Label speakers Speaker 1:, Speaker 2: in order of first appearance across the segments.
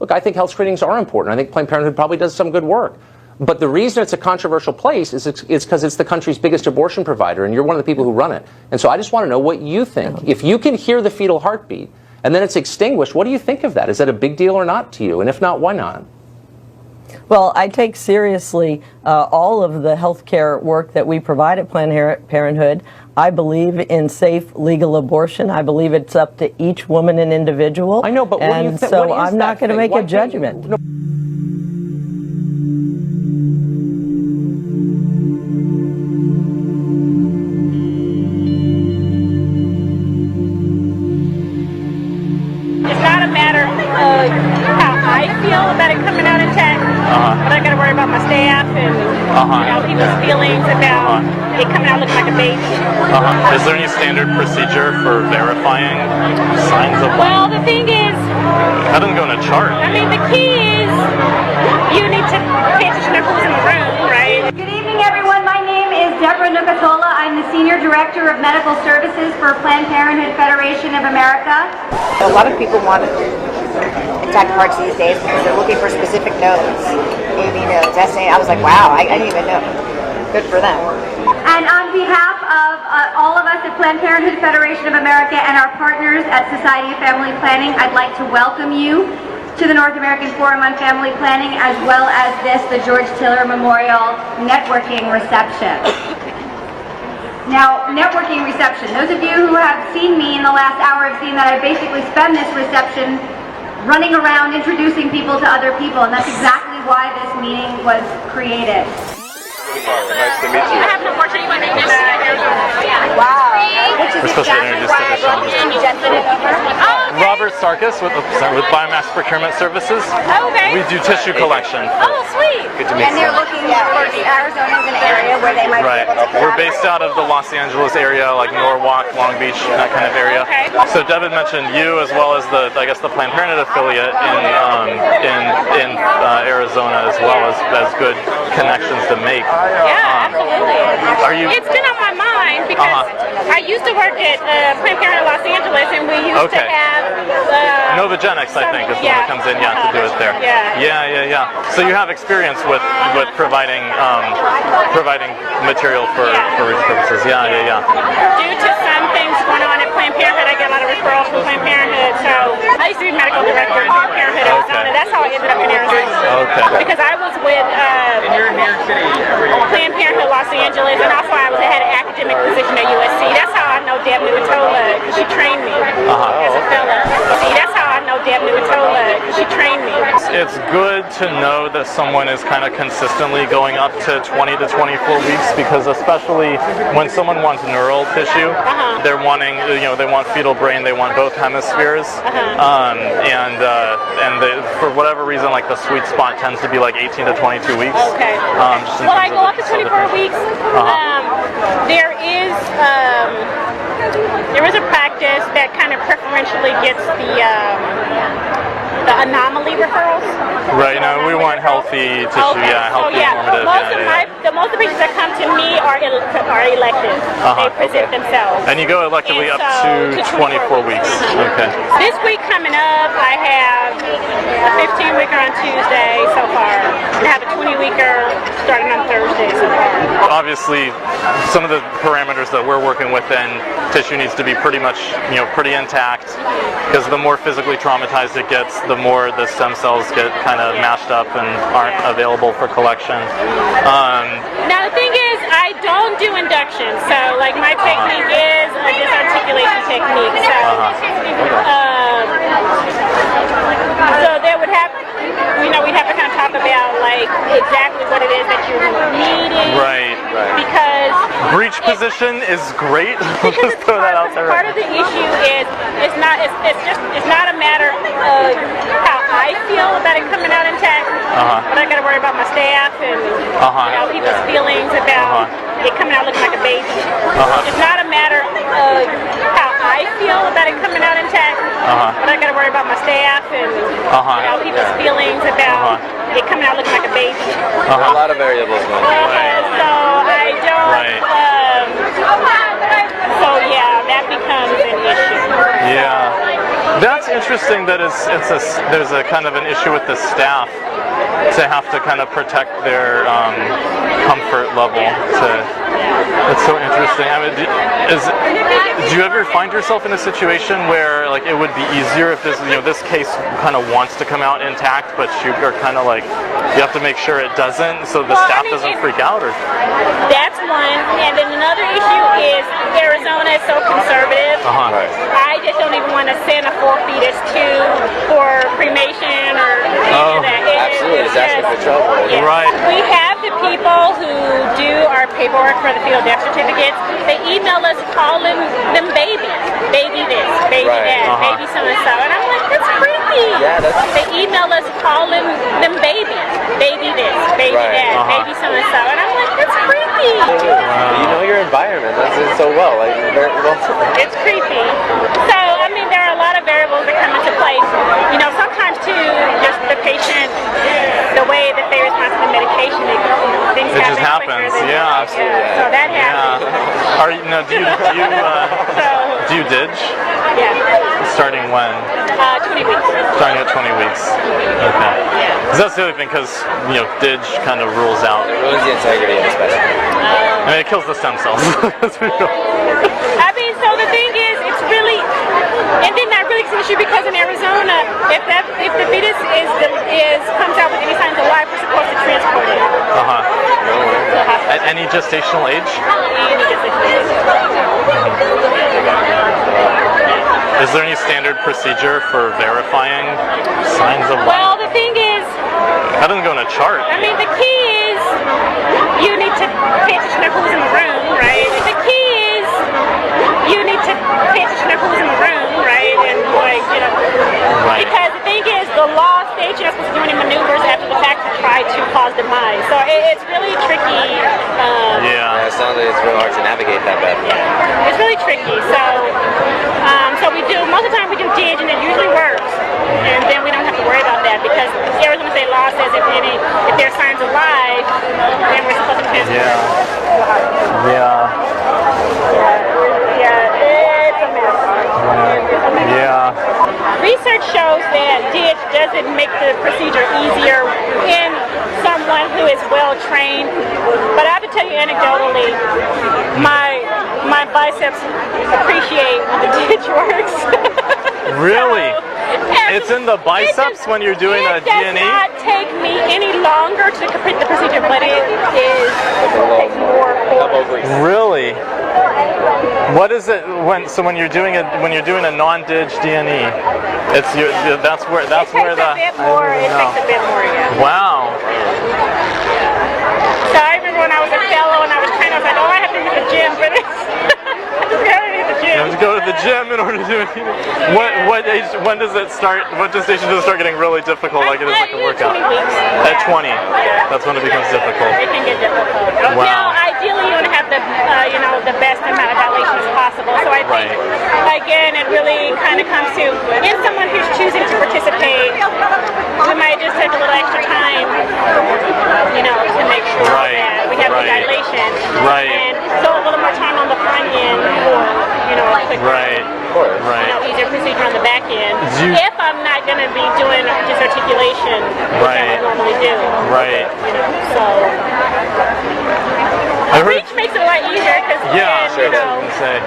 Speaker 1: look, I think health screenings are important. I think Planned Parenthood probably does some good work. But the reason it's a controversial place is because it's the country's biggest abortion provider, and you're one of the people who run it. And so I just want to know what you think. If you can hear the fetal heartbeat and then it's extinguished, what do you think of that? Is that a big deal or not to you? And if not, why not?
Speaker 2: Well, I take seriously all of the health care work that we provide at Planned Parenthood. I believe in safe, legal abortion. I believe it's up to each woman and individual.
Speaker 1: I know, but what do you think?
Speaker 2: So I'm not going to make a judgment.
Speaker 1: No.
Speaker 3: It's not a matter of how I feel about it coming out intact, but I got to worry about my staff and people's feelings about it coming out looking like a baby.
Speaker 4: Is there any standard procedure for verifying signs of life?
Speaker 3: Well, the thing is,
Speaker 4: that doesn't go in a chart.
Speaker 3: I mean, the key is you need to pay attention to who's in the room, right?
Speaker 5: Good evening, everyone. My name is Deborah Nucatola. I'm the Senior Director of Medical Services for Planned Parenthood Federation of America.
Speaker 6: A lot of people want intact hearts these days because they're looking for specific nodes. AB nodes, SA. I was like, wow, I didn't even know. Good for them.
Speaker 5: And on behalf of all of us at Planned Parenthood Federation of America and our partners at Society of Family Planning, I'd like to welcome you to the North American Forum on Family Planning, as well as the George Tiller Memorial Networking Reception. Now, networking reception. Those of you who have seen me in the last hour have seen that I basically spend this reception running around introducing people to other people, and that's exactly why this meeting was created.
Speaker 4: Nice to meet you.
Speaker 3: I have an abortion. You want to name this?
Speaker 6: Wow.
Speaker 4: We're supposed to introduce Robert Sarkis with Biomass Procurement Services.
Speaker 3: Okay.
Speaker 4: We do tissue collection.
Speaker 3: Oh, sweet.
Speaker 4: Good to meet
Speaker 6: And they're looking for Arizona as an area where they might be able to
Speaker 4: We're based out of the Los Angeles area, like Norwalk, Long Beach, that kind of area.
Speaker 3: Okay.
Speaker 4: So Devin mentioned you as well as the Planned Parenthood affiliate in Arizona, as well as good connections to make.
Speaker 3: Yeah, absolutely.
Speaker 4: Are you?
Speaker 3: It's been on my mind because I used to work at Planned Parenthood Los Angeles, and we used to have
Speaker 4: Novogenics, I think, is the one that comes in, to do it there. Yeah. So you have experience with providing material for religious purposes. Yeah.
Speaker 3: Due to some things going on at Planned Parenthood, I get a lot of referrals from Planned Parenthood. So I used to be medical director at Planned Parenthood Arizona. That's how I ended up in Arizona.
Speaker 4: Okay.
Speaker 3: Because I was with Planned Parenthood Los Angeles, and also I was had an academic position at USC. That's how I know Deb Nucatola, because she trained me as a fellow. See, that's how I know Deb Nucatola, because she trained me.
Speaker 4: It's good to know that someone is kind of consistently going up to 20 to 24 weeks, because especially when someone wants neural tissue, they're wanting, they want fetal brain, they want both hemispheres, and for whatever reason, like the sweet spot tends to be like 18 to 22 weeks.
Speaker 3: Okay. Well, I go up to 24 weeks. There is a practice that kind of preferentially gets the anomaly referrals.
Speaker 4: Right, we want healthy tissue, healthy normative.
Speaker 3: Most of the patients that come to me are elective. They present themselves.
Speaker 4: And you go electively up to 24 weeks. Okay.
Speaker 3: This week coming up, I have a 15-weeker on Tuesday so far, and I have a 20-weeker starting on Thursday so far.
Speaker 4: Obviously, some of the parameters that we're working with, then tissue needs to be pretty much, pretty intact, because the more physically traumatized it gets, the more the stem cells get kind of mashed up and aren't available for collection.
Speaker 3: Now the thing is, I don't do induction, so like my technique is a disarticulation technique. So there would have, we'd have to kind of talk about like exactly what it is that you're needing.
Speaker 4: Right.
Speaker 3: Because
Speaker 4: breech position is great. Just throw that out there.
Speaker 3: Part of the issue is it's not a matter of how I feel about it coming out intact, but I got to worry about my staff and people's feelings about it coming out looking like a baby. It's not a matter of how I feel about it coming out intact, but I got to worry about my staff and people's feelings about it coming out looking like a baby.
Speaker 7: A lot of variables.
Speaker 3: So I don't.
Speaker 4: Right.
Speaker 3: So yeah, that becomes an issue.
Speaker 4: Yeah. That's interesting that there's a kind of an issue with the staff to have to kind of protect their comfort level. That's so interesting. I mean, do you ever find yourself in a situation where like it would be easier if this case kind of wants to come out intact, but you are kind of like you have to make sure it doesn't, so the staff doesn't freak out? Or
Speaker 3: that's one, and then another issue is Arizona is so conservative.
Speaker 1: Right.
Speaker 3: I just don't even want to send a full fetus for cremation or any of that.
Speaker 1: Absolutely, it's asking for trouble.
Speaker 3: Yeah.
Speaker 4: Right.
Speaker 3: We have the people who do our paperwork for the fetal death certificates. They email us calling them babies. Baby this, baby that, baby so and so. And I'm like, that's creepy.
Speaker 1: Yeah,
Speaker 3: they email us calling them babies. Baby this, baby that, baby so and so. And I'm like, that's creepy.
Speaker 1: You know your environment. That's it so well. Like very well.
Speaker 3: It's creepy. So, I mean, there are a lot of variables that come into play. You know, sometimes too, just the patient, the way that they respond to the medication, things
Speaker 4: it
Speaker 3: happen
Speaker 4: just happens.
Speaker 3: quicker than
Speaker 4: Yeah, absolutely.
Speaker 3: So that happens.
Speaker 4: Are you, no, do you ditch?
Speaker 3: Yeah.
Speaker 4: Starting when?
Speaker 3: 20 weeks.
Speaker 4: Starting at 20 weeks. Okay.
Speaker 3: Yeah.
Speaker 4: 'Cause that's the other thing, because DIG kind of rules out.
Speaker 1: It ruins the integrity of the specimen.
Speaker 4: I mean, it kills the stem cells.
Speaker 3: I mean, so the thing is, it's really, and then that really is an issue because in Arizona, if the fetus comes out with any signs of life, we're supposed to transport it.
Speaker 4: At any gestational age?
Speaker 3: Any gestational age.
Speaker 4: Is there any standard procedure for verifying signs of life?
Speaker 3: Well, the thing is,
Speaker 4: That doesn't go in a chart.
Speaker 3: I mean, the key is you need to pay attention to who's in the room, right? The key is you need to pay attention to who's in the room, right? And because the thing is, the law states you're not supposed to do any maneuvers after the fact to try to cause demise. So it's really tricky.
Speaker 1: Yeah, it sounds like it's real hard to navigate that bad.
Speaker 3: Yeah, it's really tricky. So most of the time we do DIG and it usually works, and then we don't have to worry about that because Arizona state law says if there's signs of life, then we're supposed to transport.
Speaker 4: Yeah.
Speaker 3: It's a mess.
Speaker 4: Yeah.
Speaker 3: Research shows that DIG doesn't make the procedure easier in someone who is well trained, but I have to tell you anecdotally, my biceps appreciate when the DIG works.
Speaker 4: Really?
Speaker 3: So,
Speaker 4: it's in the biceps when you're doing a D&E?
Speaker 3: It does not take me any longer to complete the procedure, but it takes more force.
Speaker 4: Really? What is it when you're doing a non-dig D&E? It's that's where
Speaker 3: it takes a bit more. Yeah.
Speaker 4: Wow.
Speaker 3: So I remember when I was a fellow and I was training, I was like, oh, I have to go to the gym for this.
Speaker 4: You have to go to the gym in order to do it. What age? When does it start? What gestation does it start getting really difficult? Like it is like a workout.
Speaker 3: 20 weeks.
Speaker 4: At 20, that's when it becomes difficult.
Speaker 3: It can get difficult.
Speaker 4: Wow.
Speaker 3: Now, ideally, you want to have the best amount of dilation as possible. So I think, again, it really kind of comes to if someone who's choosing to participate, we might just take a little extra time, to make sure that we have the dilation.
Speaker 4: Right.
Speaker 3: And so a little more time on the front end for, a quicker, easier procedure on the back end. If I'm not going to be doing just articulation, which I would normally do.
Speaker 4: Right.
Speaker 3: So. Reach makes it a lot easier because,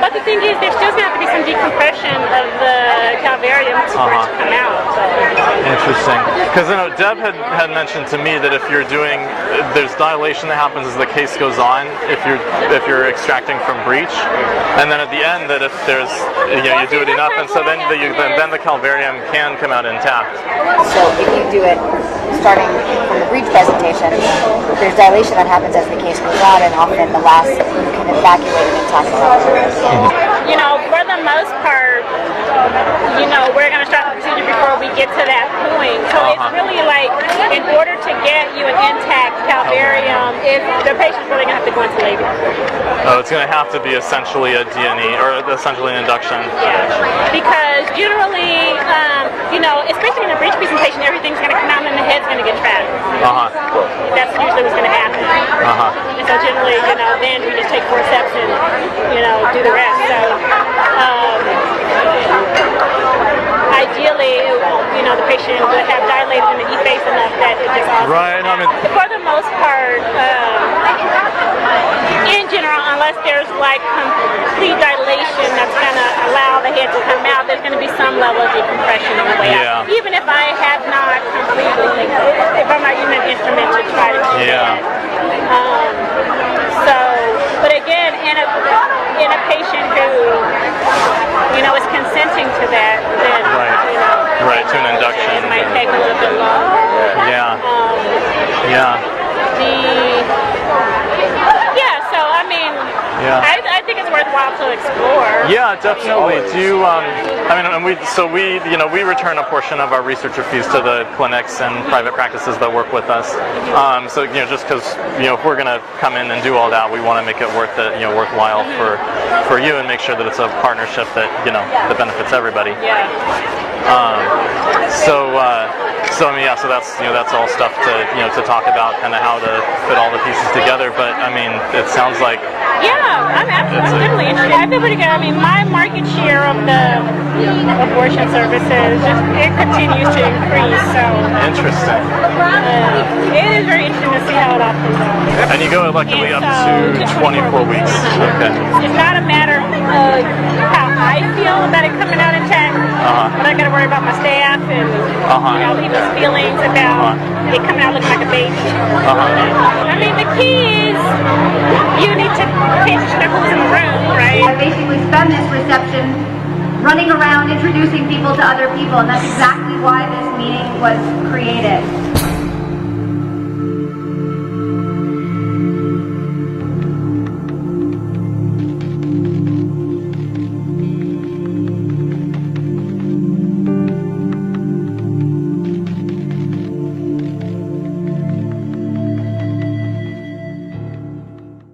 Speaker 3: but the thing is, there's still going to have to be some decompression of the calvarium for it to come out. So.
Speaker 4: Interesting. Because Deb had mentioned to me that if you're there's dilation that happens as the case goes on if you're extracting from breech, and then at the end that if there's you do it enough, and so then the calvarium can come out intact.
Speaker 6: So if you do it starting from the breech presentation, there's dilation that happens as the case goes on, and often the last you can evacuate an intact calvarium.
Speaker 3: For the most part, we're going to start the procedure before we get to that point. So it's really like, in order to get you an intact calvarium, the patient's really going to have to go into labor.
Speaker 4: Oh, it's going to have to be essentially a D&E, or essentially an induction.
Speaker 3: Yeah, because generally, especially in a breech presentation, everything's going to come out and the head's going to get trapped. That's usually what's going to happen. And so generally, then we just take forceps and, do the rest. So, I ideally, the patient would have dilated in the E-face enough that it just all
Speaker 4: Right. I mean,
Speaker 3: for the most part, in general, unless there's like complete dilation that's going to allow the head to come out, there's going to be some level of decompression on the way out. Even if I have not completely, if I'm not using an instrument to try to do that. But again, in a patient who, is consenting to that, then,
Speaker 4: right, to an induction.
Speaker 3: It might take a little bit longer. So I mean, I think it's worthwhile to explore.
Speaker 4: Yeah, definitely. Do you, and we return a portion of our researcher fees to the clinics and private practices that work with us. So just because if we're going to come in and do all that, we want to make it worthwhile for you and make sure that it's a partnership that that benefits everybody. So that's all stuff to talk about, kind of how to fit all the pieces together. But I mean, it sounds like
Speaker 3: I'm definitely interested. I feel pretty good. I mean, my market share of the abortion services it continues to increase. So
Speaker 4: interesting.
Speaker 3: It is very interesting to see how it all plays out.
Speaker 4: And you go luckily up to 24 weeks. Okay.
Speaker 3: It's not a matter of how I feel about it coming out intact. But I got to worry about my staff and people's feelings about it coming out looking like a baby. I mean, the key is you need to pay attention to who's in the room, right?
Speaker 5: I basically spend this reception running around introducing people to other people, and that's exactly why this meeting was created.